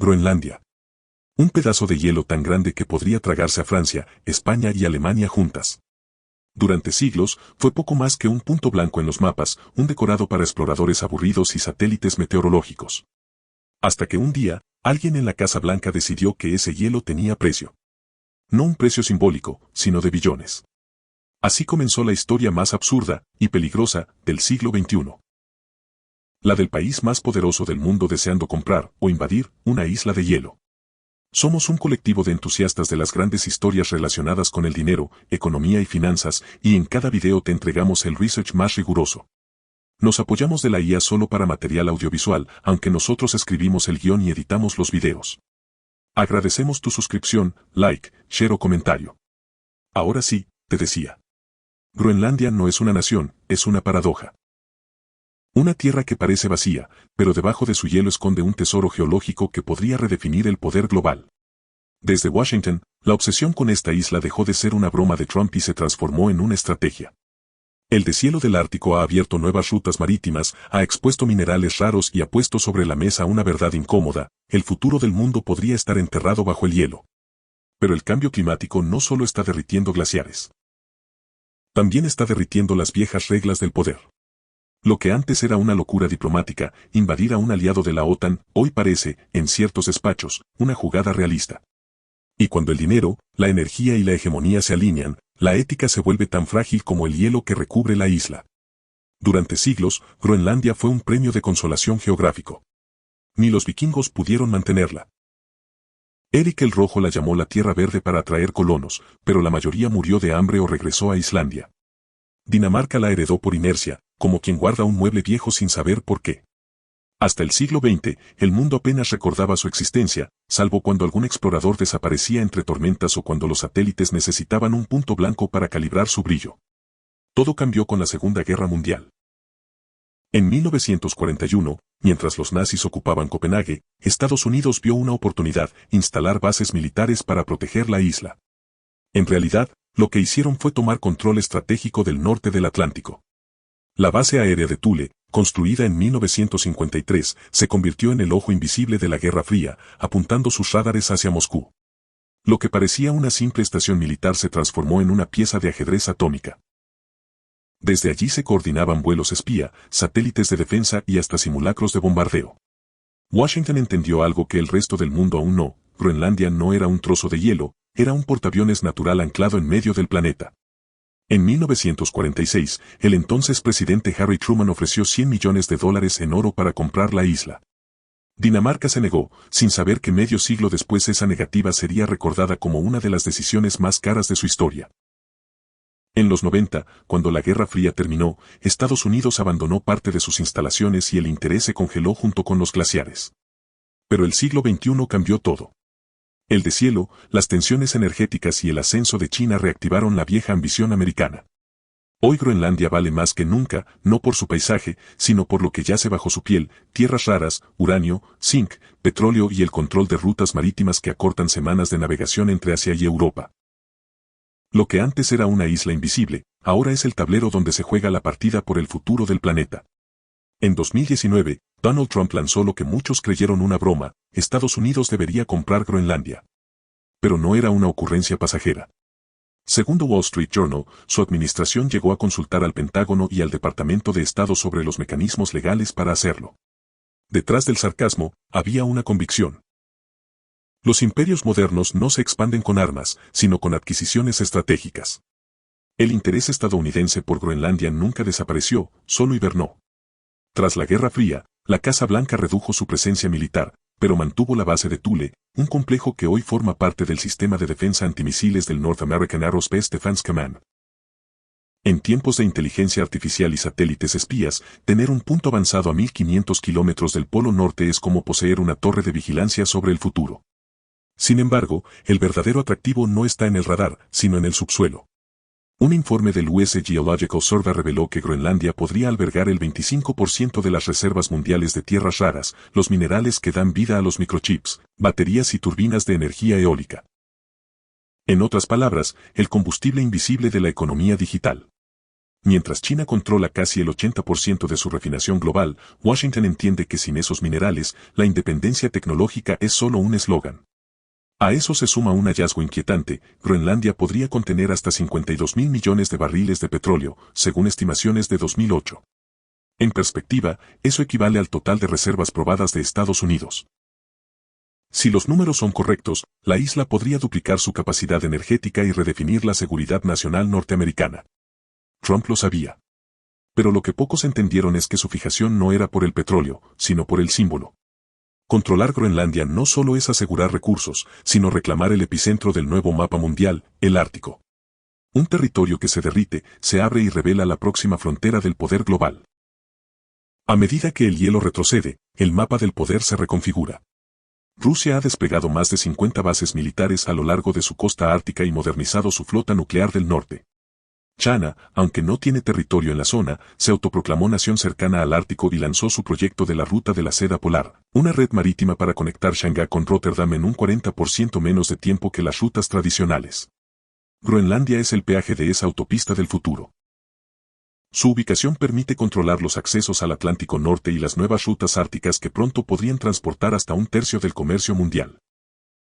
Groenlandia. Un pedazo de hielo tan grande que podría tragarse a Francia, España y Alemania juntas. Durante siglos, fue poco más que un punto blanco en los mapas, un decorado para exploradores aburridos y satélites meteorológicos. Hasta que un día, alguien en la Casa Blanca decidió que ese hielo tenía precio. No un precio simbólico, sino de billones. Así comenzó la historia más absurda y peligrosa del siglo XXI. La del país más poderoso del mundo deseando comprar o invadir una isla de hielo. Somos un colectivo de entusiastas de las grandes historias relacionadas con el dinero, economía y finanzas, y en cada video te entregamos el research más riguroso. Nos apoyamos de la IA solo para material audiovisual, aunque nosotros escribimos el guión y editamos los videos. Agradecemos tu suscripción, like, share o comentario. Ahora sí, te decía. Groenlandia no es una nación, es una paradoja. Una tierra que parece vacía, pero debajo de su hielo esconde un tesoro geológico que podría redefinir el poder global. Desde Washington, la obsesión con esta isla dejó de ser una broma de Trump y se transformó en una estrategia. El deshielo del Ártico ha abierto nuevas rutas marítimas, ha expuesto minerales raros y ha puesto sobre la mesa una verdad incómoda: el futuro del mundo podría estar enterrado bajo el hielo. Pero el cambio climático no solo está derritiendo glaciares. También está derritiendo las viejas reglas del poder. Lo que antes era una locura diplomática, invadir a un aliado de la OTAN, hoy parece, en ciertos despachos, una jugada realista. Y cuando el dinero, la energía y la hegemonía se alinean, la ética se vuelve tan frágil como el hielo que recubre la isla. Durante siglos, Groenlandia fue un premio de consolación geográfico. Ni los vikingos pudieron mantenerla. Erik el Rojo la llamó la Tierra Verde para atraer colonos, pero la mayoría murió de hambre o regresó a Islandia. Dinamarca la heredó por inercia, como quien guarda un mueble viejo sin saber por qué. Hasta el siglo XX, el mundo apenas recordaba su existencia, salvo cuando algún explorador desaparecía entre tormentas o cuando los satélites necesitaban un punto blanco para calibrar su brillo. Todo cambió con la Segunda Guerra Mundial. En 1941, mientras los nazis ocupaban Copenhague, Estados Unidos vio una oportunidad: instalar bases militares para proteger la isla. En realidad, lo que hicieron fue tomar control estratégico del norte del Atlántico. La base aérea de Thule, construida en 1953, se convirtió en el ojo invisible de la Guerra Fría, apuntando sus radares hacia Moscú. Lo que parecía una simple estación militar se transformó en una pieza de ajedrez atómica. Desde allí se coordinaban vuelos espía, satélites de defensa y hasta simulacros de bombardeo. Washington entendió algo que el resto del mundo aún no: Groenlandia no era un trozo de hielo, era un portaaviones natural anclado en medio del planeta. En 1946, el entonces presidente Harry Truman ofreció $100 millones en oro para comprar la isla. Dinamarca se negó, sin saber que medio siglo después esa negativa sería recordada como una de las decisiones más caras de su historia. En los 90, cuando la Guerra Fría terminó, Estados Unidos abandonó parte de sus instalaciones y el interés se congeló junto con los glaciares. Pero el siglo XXI cambió todo. El deshielo, las tensiones energéticas y el ascenso de China reactivaron la vieja ambición americana. Hoy Groenlandia vale más que nunca, no por su paisaje, sino por lo que yace bajo su piel: tierras raras, uranio, zinc, petróleo y el control de rutas marítimas que acortan semanas de navegación entre Asia y Europa. Lo que antes era una isla invisible, ahora es el tablero donde se juega la partida por el futuro del planeta. En 2019, Donald Trump lanzó lo que muchos creyeron una broma: Estados Unidos debería comprar Groenlandia. Pero no era una ocurrencia pasajera. Según The Wall Street Journal, su administración llegó a consultar al Pentágono y al Departamento de Estado sobre los mecanismos legales para hacerlo. Detrás del sarcasmo, había una convicción. Los imperios modernos no se expanden con armas, sino con adquisiciones estratégicas. El interés estadounidense por Groenlandia nunca desapareció, solo hibernó. Tras la Guerra Fría, la Casa Blanca redujo su presencia militar, pero mantuvo la base de Thule, un complejo que hoy forma parte del sistema de defensa antimisiles del North American Aerospace Defense Command. En tiempos de inteligencia artificial y satélites espías, tener un punto avanzado a 1500 kilómetros del Polo Norte es como poseer una torre de vigilancia sobre el futuro. Sin embargo, el verdadero atractivo no está en el radar, sino en el subsuelo. Un informe del US Geological Survey reveló que Groenlandia podría albergar el 25% de las reservas mundiales de tierras raras, los minerales que dan vida a los microchips, baterías y turbinas de energía eólica. En otras palabras, el combustible invisible de la economía digital. Mientras China controla casi el 80% de su refinación global, Washington entiende que sin esos minerales, la independencia tecnológica es solo un eslogan. A eso se suma un hallazgo inquietante: Groenlandia podría contener hasta 52.000 millones de barriles de petróleo, según estimaciones de 2008. En perspectiva, eso equivale al total de reservas probadas de Estados Unidos. Si los números son correctos, la isla podría duplicar su capacidad energética y redefinir la seguridad nacional norteamericana. Trump lo sabía. Pero lo que pocos entendieron es que su fijación no era por el petróleo, sino por el símbolo. Controlar Groenlandia no solo es asegurar recursos, sino reclamar el epicentro del nuevo mapa mundial, el Ártico. Un territorio que se derrite, se abre y revela la próxima frontera del poder global. A medida que el hielo retrocede, el mapa del poder se reconfigura. Rusia ha desplegado más de 50 bases militares a lo largo de su costa ártica y modernizado su flota nuclear del norte. China, aunque no tiene territorio en la zona, se autoproclamó nación cercana al Ártico y lanzó su proyecto de la Ruta de la Seda Polar, una red marítima para conectar Shanghái con Rotterdam en un 40% menos de tiempo que las rutas tradicionales. Groenlandia es el peaje de esa autopista del futuro. Su ubicación permite controlar los accesos al Atlántico Norte y las nuevas rutas árticas que pronto podrían transportar hasta un tercio del comercio mundial.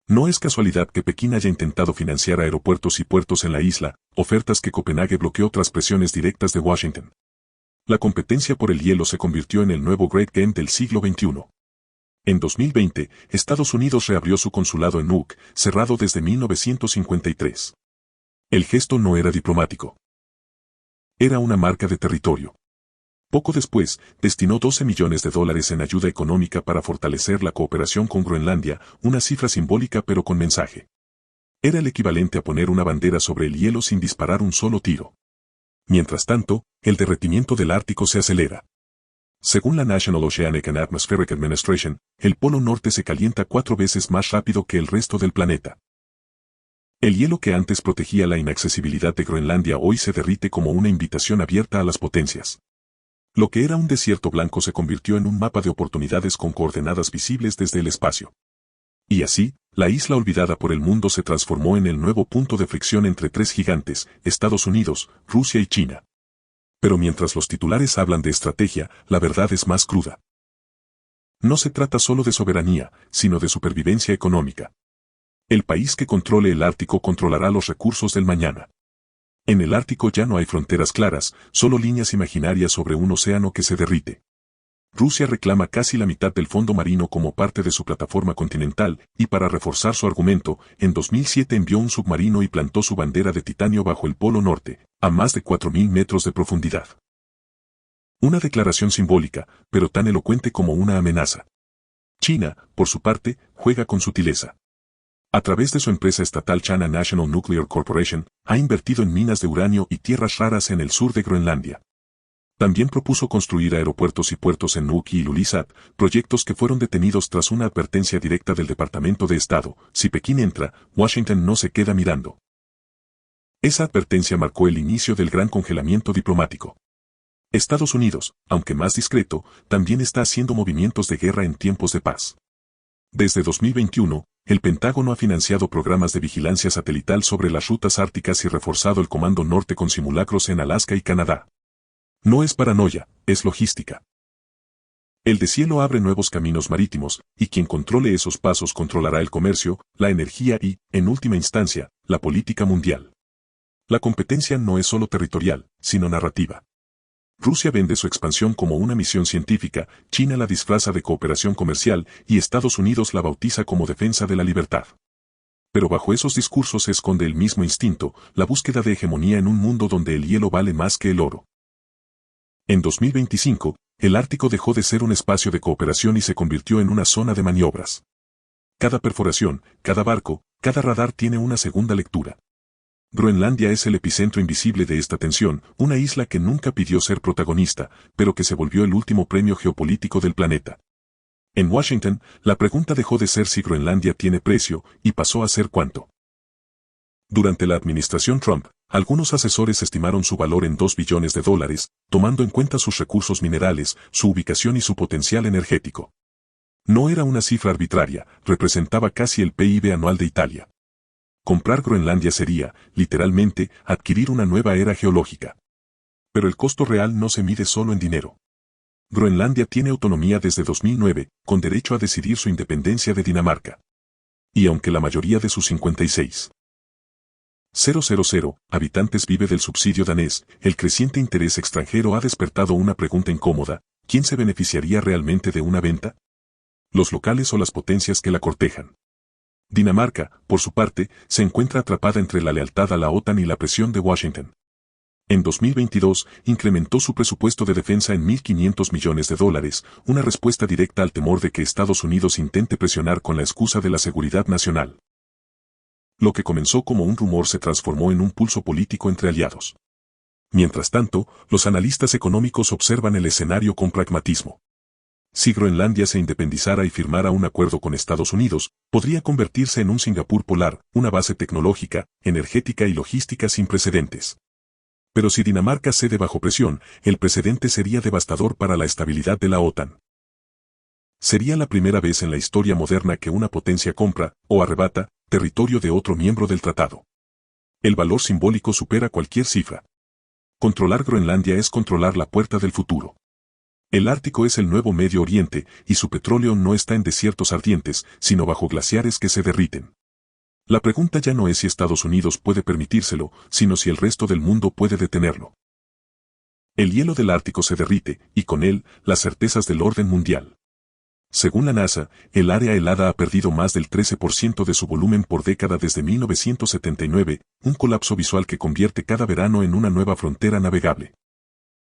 No es casualidad que Pekín haya intentado financiar aeropuertos y puertos en la isla, ofertas que Copenhague bloqueó tras presiones directas de Washington. La competencia por el hielo se convirtió en el nuevo Great Game del siglo XXI. En 2020, Estados Unidos reabrió su consulado en Nuuk, cerrado desde 1953. El gesto no era diplomático. Era una marca de territorio. Poco después, destinó $12 millones en ayuda económica para fortalecer la cooperación con Groenlandia, una cifra simbólica pero con mensaje. Era el equivalente a poner una bandera sobre el hielo sin disparar un solo tiro. Mientras tanto, el derretimiento del Ártico se acelera. Según la National Oceanic and Atmospheric Administration, el Polo Norte se calienta 4 veces más rápido que el resto del planeta. El hielo que antes protegía la inaccesibilidad de Groenlandia hoy se derrite como una invitación abierta a las potencias. Lo que era un desierto blanco se convirtió en un mapa de oportunidades con coordenadas visibles desde el espacio. Y así, la isla olvidada por el mundo se transformó en el nuevo punto de fricción entre tres gigantes, Estados Unidos, Rusia y China. Pero mientras los titulares hablan de estrategia, la verdad es más cruda. No se trata solo de soberanía, sino de supervivencia económica. El país que controle el Ártico controlará los recursos del mañana. En el Ártico ya no hay fronteras claras, solo líneas imaginarias sobre un océano que se derrite. Rusia reclama casi la mitad del fondo marino como parte de su plataforma continental, y para reforzar su argumento, en 2007 envió un submarino y plantó su bandera de titanio bajo el Polo Norte, a más de 4.000 metros de profundidad. Una declaración simbólica, pero tan elocuente como una amenaza. China, por su parte, juega con sutileza. A través de su empresa estatal China National Nuclear Corporation, ha invertido en minas de uranio y tierras raras en el sur de Groenlandia. También propuso construir aeropuertos y puertos en Nuuk y Ilulissat, proyectos que fueron detenidos tras una advertencia directa del Departamento de Estado: si Pekín entra, Washington no se queda mirando. Esa advertencia marcó el inicio del gran congelamiento diplomático. Estados Unidos, aunque más discreto, también está haciendo movimientos de guerra en tiempos de paz. Desde 2021, el Pentágono ha financiado programas de vigilancia satelital sobre las rutas árticas y reforzado el Comando Norte con simulacros en Alaska y Canadá. No es paranoia, es logística. El deshielo abre nuevos caminos marítimos, y quien controle esos pasos controlará el comercio, la energía y, en última instancia, la política mundial. La competencia no es solo territorial, sino narrativa. Rusia vende su expansión como una misión científica, China la disfraza de cooperación comercial y Estados Unidos la bautiza como defensa de la libertad. Pero bajo esos discursos se esconde el mismo instinto, la búsqueda de hegemonía en un mundo donde el hielo vale más que el oro. En 2025, el Ártico dejó de ser un espacio de cooperación y se convirtió en una zona de maniobras. Cada perforación, cada barco, cada radar tiene una segunda lectura. Groenlandia es el epicentro invisible de esta tensión, una isla que nunca pidió ser protagonista, pero que se volvió el último premio geopolítico del planeta. En Washington, la pregunta dejó de ser si Groenlandia tiene precio, y pasó a ser cuánto. Durante la administración Trump, algunos asesores estimaron su valor en $2 billones, tomando en cuenta sus recursos minerales, su ubicación y su potencial energético. No era una cifra arbitraria, representaba casi el PIB anual de Italia. Comprar Groenlandia sería, literalmente, adquirir una nueva era geológica. Pero el costo real no se mide solo en dinero. Groenlandia tiene autonomía desde 2009, con derecho a decidir su independencia de Dinamarca. Y aunque la mayoría de sus 56,000 habitantes vive del subsidio danés, el creciente interés extranjero ha despertado una pregunta incómoda: ¿quién se beneficiaría realmente de una venta? ¿Los locales o las potencias que la cortejan? Dinamarca, por su parte, se encuentra atrapada entre la lealtad a la OTAN y la presión de Washington. En 2022, incrementó su presupuesto de defensa en $1.500 millones, una respuesta directa al temor de que Estados Unidos intente presionar con la excusa de la seguridad nacional. Lo que comenzó como un rumor se transformó en un pulso político entre aliados. Mientras tanto, los analistas económicos observan el escenario con pragmatismo. Si Groenlandia se independizara y firmara un acuerdo con Estados Unidos, podría convertirse en un Singapur polar, una base tecnológica, energética y logística sin precedentes. Pero si Dinamarca cede bajo presión, el precedente sería devastador para la estabilidad de la OTAN. Sería la primera vez en la historia moderna que una potencia compra, o arrebata, territorio de otro miembro del tratado. El valor simbólico supera cualquier cifra. Controlar Groenlandia es controlar la puerta del futuro. El Ártico es el nuevo Medio Oriente, y su petróleo no está en desiertos ardientes, sino bajo glaciares que se derriten. La pregunta ya no es si Estados Unidos puede permitírselo, sino si el resto del mundo puede detenerlo. El hielo del Ártico se derrite, y con él, las certezas del orden mundial. Según la NASA, el área helada ha perdido más del 13% de su volumen por década desde 1979, un colapso visual que convierte cada verano en una nueva frontera navegable.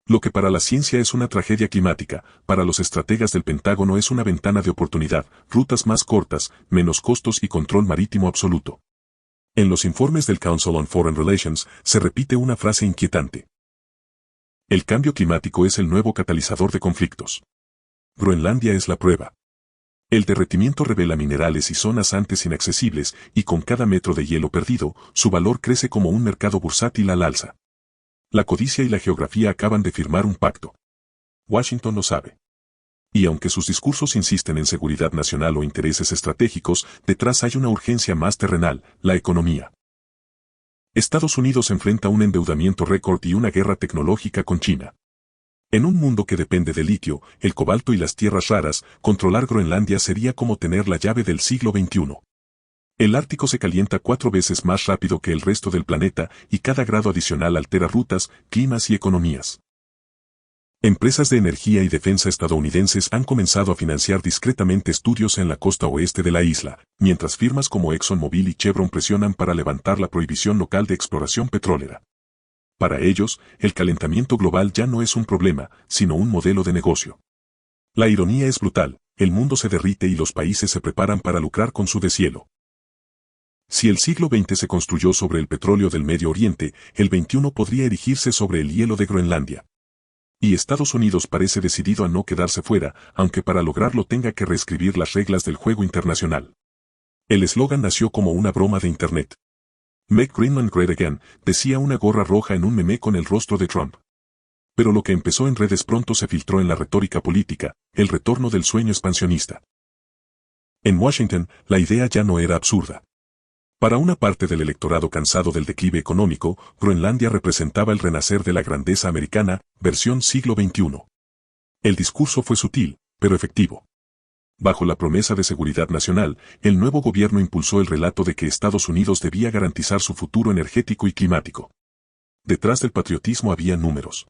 Lo que para la ciencia es una tragedia climática, para los estrategas del Pentágono es una ventana de oportunidad: rutas más cortas, menos costos y control marítimo absoluto. En los informes del Council on Foreign Relations se repite una frase inquietante. El cambio climático es el nuevo catalizador de conflictos. Groenlandia es la prueba. El derretimiento revela minerales y zonas antes inaccesibles, y con cada metro de hielo perdido, su valor crece como un mercado bursátil al alza. La codicia y la geografía acaban de firmar un pacto. Washington lo sabe. Y aunque sus discursos insisten en seguridad nacional o intereses estratégicos, detrás hay una urgencia más terrenal: la economía. Estados Unidos enfrenta un endeudamiento récord y una guerra tecnológica con China. En un mundo que depende del litio, el cobalto y las tierras raras, controlar Groenlandia sería como tener la llave del siglo XXI. El Ártico se calienta 4 veces más rápido que el resto del planeta, y cada grado adicional altera rutas, climas y economías. Empresas de energía y defensa estadounidenses han comenzado a financiar discretamente estudios en la costa oeste de la isla, mientras firmas como ExxonMobil y Chevron presionan para levantar la prohibición local de exploración petrolera. Para ellos, el calentamiento global ya no es un problema, sino un modelo de negocio. La ironía es brutal: el mundo se derrite y los países se preparan para lucrar con su deshielo. Si el siglo XX se construyó sobre el petróleo del Medio Oriente, el XXI podría erigirse sobre el hielo de Groenlandia. Y Estados Unidos parece decidido a no quedarse fuera, aunque para lograrlo tenga que reescribir las reglas del juego internacional. El eslogan nació como una broma de Internet. Make Greenland Great Again, decía una gorra roja en un meme con el rostro de Trump. Pero lo que empezó en redes pronto se filtró en la retórica política: el retorno del sueño expansionista. En Washington, la idea ya no era absurda. Para una parte del electorado cansado del declive económico, Groenlandia representaba el renacer de la grandeza americana, versión siglo XXI. El discurso fue sutil, pero efectivo. Bajo la promesa de seguridad nacional, el nuevo gobierno impulsó el relato de que Estados Unidos debía garantizar su futuro energético y climático. Detrás del patriotismo había números.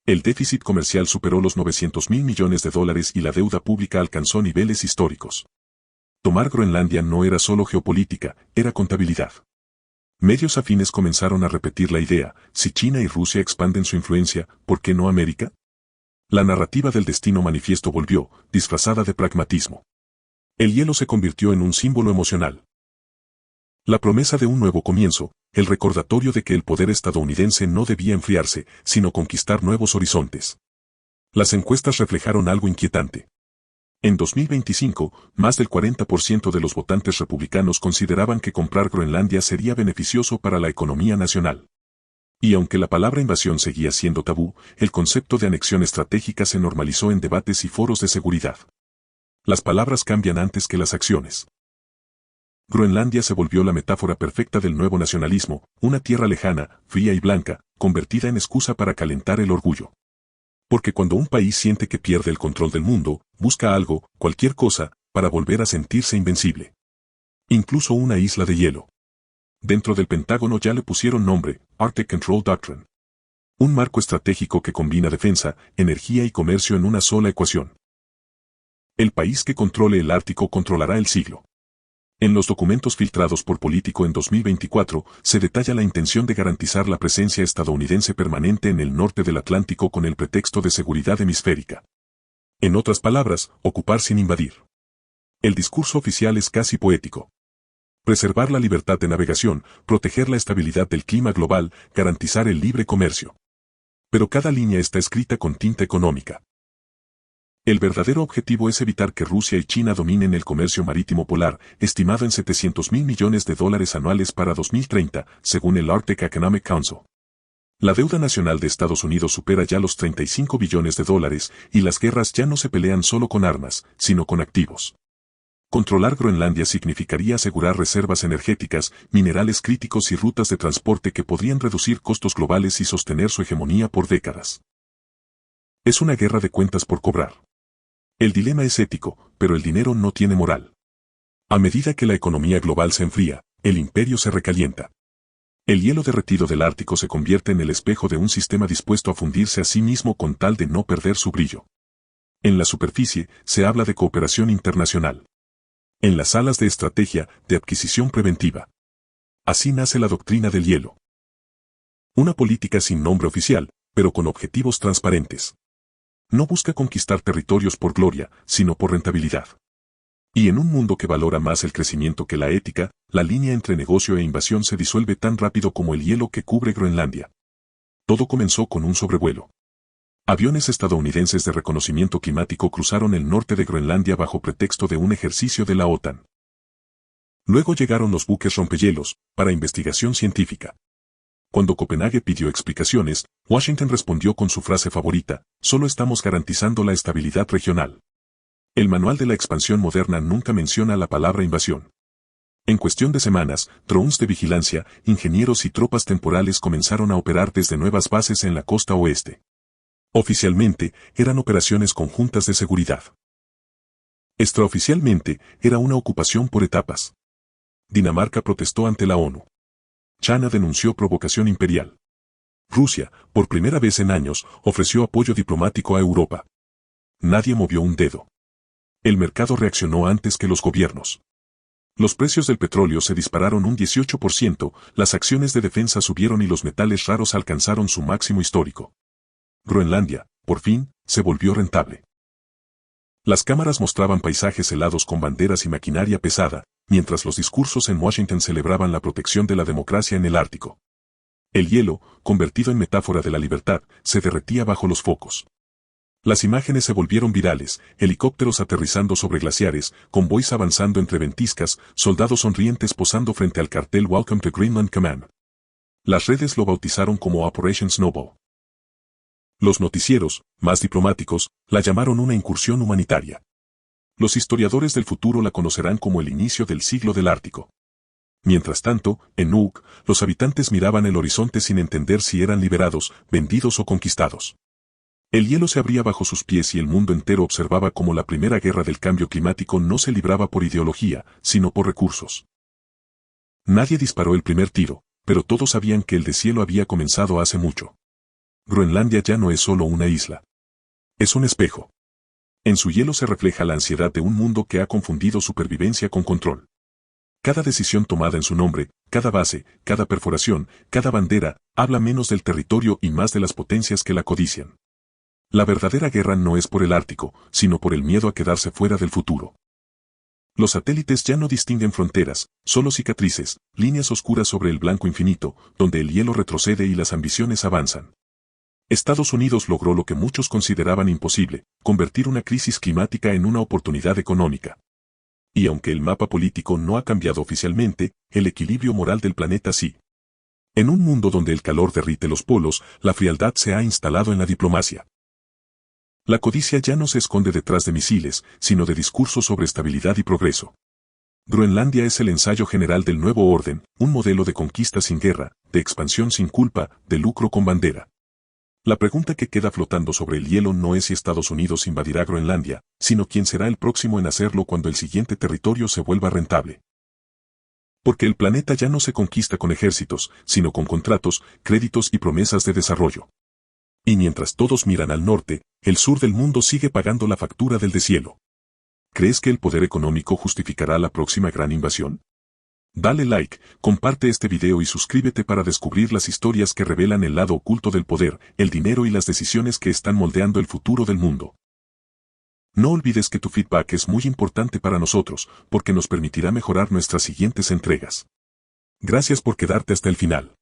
El déficit comercial superó los $900.000 millones y la deuda pública alcanzó niveles históricos. Tomar Groenlandia no era solo geopolítica, era contabilidad. Medios afines comenzaron a repetir la idea: si China y Rusia expanden su influencia, ¿por qué no América? La narrativa del destino manifiesto volvió, disfrazada de pragmatismo. El hielo se convirtió en un símbolo emocional. La promesa de un nuevo comienzo, el recordatorio de que el poder estadounidense no debía enfriarse, sino conquistar nuevos horizontes. Las encuestas reflejaron algo inquietante. En 2025, más del 40% de los votantes republicanos consideraban que comprar Groenlandia sería beneficioso para la economía nacional. Y aunque la palabra invasión seguía siendo tabú, el concepto de anexión estratégica se normalizó en debates y foros de seguridad. Las palabras cambian antes que las acciones. Groenlandia se volvió la metáfora perfecta del nuevo nacionalismo, una tierra lejana, fría y blanca, convertida en excusa para calentar el orgullo. Porque cuando un país siente que pierde el control del mundo, busca algo, cualquier cosa, para volver a sentirse invencible. Incluso una isla de hielo. Dentro del Pentágono ya le pusieron nombre, Arctic Control Doctrine. Un marco estratégico que combina defensa, energía y comercio en una sola ecuación. El país que controle el Ártico controlará el siglo. En los documentos filtrados por Político en 2024, se detalla la intención de garantizar la presencia estadounidense permanente en el norte del Atlántico con el pretexto de seguridad hemisférica. En otras palabras, ocupar sin invadir. El discurso oficial es casi poético. Preservar la libertad de navegación, proteger la estabilidad del clima global, garantizar el libre comercio. Pero cada línea está escrita con tinta económica. El verdadero objetivo es evitar que Rusia y China dominen el comercio marítimo polar, estimado en $700.000 millones anuales para 2030, según el Arctic Economic Council. La deuda nacional de Estados Unidos supera ya los $35 billones, y las guerras ya no se pelean solo con armas, sino con activos. Controlar Groenlandia significaría asegurar reservas energéticas, minerales críticos y rutas de transporte que podrían reducir costos globales y sostener su hegemonía por décadas. Es una guerra de cuentas por cobrar. El dilema es ético, pero el dinero no tiene moral. A medida que la economía global se enfría, el imperio se recalienta. El hielo derretido del Ártico se convierte en el espejo de un sistema dispuesto a fundirse a sí mismo con tal de no perder su brillo. En la superficie, se habla de cooperación internacional. En las salas de estrategia, de adquisición preventiva. Así nace la doctrina del hielo. Una política sin nombre oficial, pero con objetivos transparentes. No busca conquistar territorios por gloria, sino por rentabilidad. Y en un mundo que valora más el crecimiento que la ética, la línea entre negocio e invasión se disuelve tan rápido como el hielo que cubre Groenlandia. Todo comenzó con un sobrevuelo. Aviones estadounidenses de reconocimiento climático cruzaron el norte de Groenlandia bajo pretexto de un ejercicio de la OTAN. Luego llegaron los buques rompehielos, para investigación científica. Cuando Copenhague pidió explicaciones, Washington respondió con su frase favorita: solo estamos garantizando la estabilidad regional. El manual de la expansión moderna nunca menciona la palabra invasión. En cuestión de semanas, drones de vigilancia, ingenieros y tropas temporales comenzaron a operar desde nuevas bases en la costa oeste. Oficialmente, eran operaciones conjuntas de seguridad. Extraoficialmente, era una ocupación por etapas. Dinamarca protestó ante la ONU. China denunció provocación imperial. Rusia, por primera vez en años, ofreció apoyo diplomático a Europa. Nadie movió un dedo. El mercado reaccionó antes que los gobiernos. Los precios del petróleo se dispararon un 18%, las acciones de defensa subieron y los metales raros alcanzaron su máximo histórico. Groenlandia, por fin, se volvió rentable. Las cámaras mostraban paisajes helados con banderas y maquinaria pesada, mientras los discursos en Washington celebraban la protección de la democracia en el Ártico. El hielo, convertido en metáfora de la libertad, se derretía bajo los focos. Las imágenes se volvieron virales, helicópteros aterrizando sobre glaciares, convoys avanzando entre ventiscas, soldados sonrientes posando frente al cartel Welcome to Greenland Command. Las redes lo bautizaron como Operation Snowball. Los noticieros, más diplomáticos, la llamaron una incursión humanitaria. Los historiadores del futuro la conocerán como el inicio del siglo del Ártico. Mientras tanto, en Nuuk, los habitantes miraban el horizonte sin entender si eran liberados, vendidos o conquistados. El hielo se abría bajo sus pies y el mundo entero observaba cómo la primera guerra del cambio climático no se libraba por ideología, sino por recursos. Nadie disparó el primer tiro, pero todos sabían que el deshielo había comenzado hace mucho. Groenlandia ya no es solo una isla. Es un espejo. En su hielo se refleja la ansiedad de un mundo que ha confundido supervivencia con control. Cada decisión tomada en su nombre, cada base, cada perforación, cada bandera, habla menos del territorio y más de las potencias que la codician. La verdadera guerra no es por el Ártico, sino por el miedo a quedarse fuera del futuro. Los satélites ya no distinguen fronteras, solo cicatrices, líneas oscuras sobre el blanco infinito, donde el hielo retrocede y las ambiciones avanzan. Estados Unidos logró lo que muchos consideraban imposible, convertir una crisis climática en una oportunidad económica. Y aunque el mapa político no ha cambiado oficialmente, el equilibrio moral del planeta sí. En un mundo donde el calor derrite los polos, la frialdad se ha instalado en la diplomacia. La codicia ya no se esconde detrás de misiles, sino de discursos sobre estabilidad y progreso. Groenlandia es el ensayo general del nuevo orden, un modelo de conquista sin guerra, de expansión sin culpa, de lucro con bandera. La pregunta que queda flotando sobre el hielo no es si Estados Unidos invadirá Groenlandia, sino quién será el próximo en hacerlo cuando el siguiente territorio se vuelva rentable. Porque el planeta ya no se conquista con ejércitos, sino con contratos, créditos y promesas de desarrollo. Y mientras todos miran al norte, el sur del mundo sigue pagando la factura del deshielo. ¿Crees que el poder económico justificará la próxima gran invasión? Dale like, comparte este video y suscríbete para descubrir las historias que revelan el lado oculto del poder, el dinero y las decisiones que están moldeando el futuro del mundo. No olvides que tu feedback es muy importante para nosotros, porque nos permitirá mejorar nuestras siguientes entregas. Gracias por quedarte hasta el final.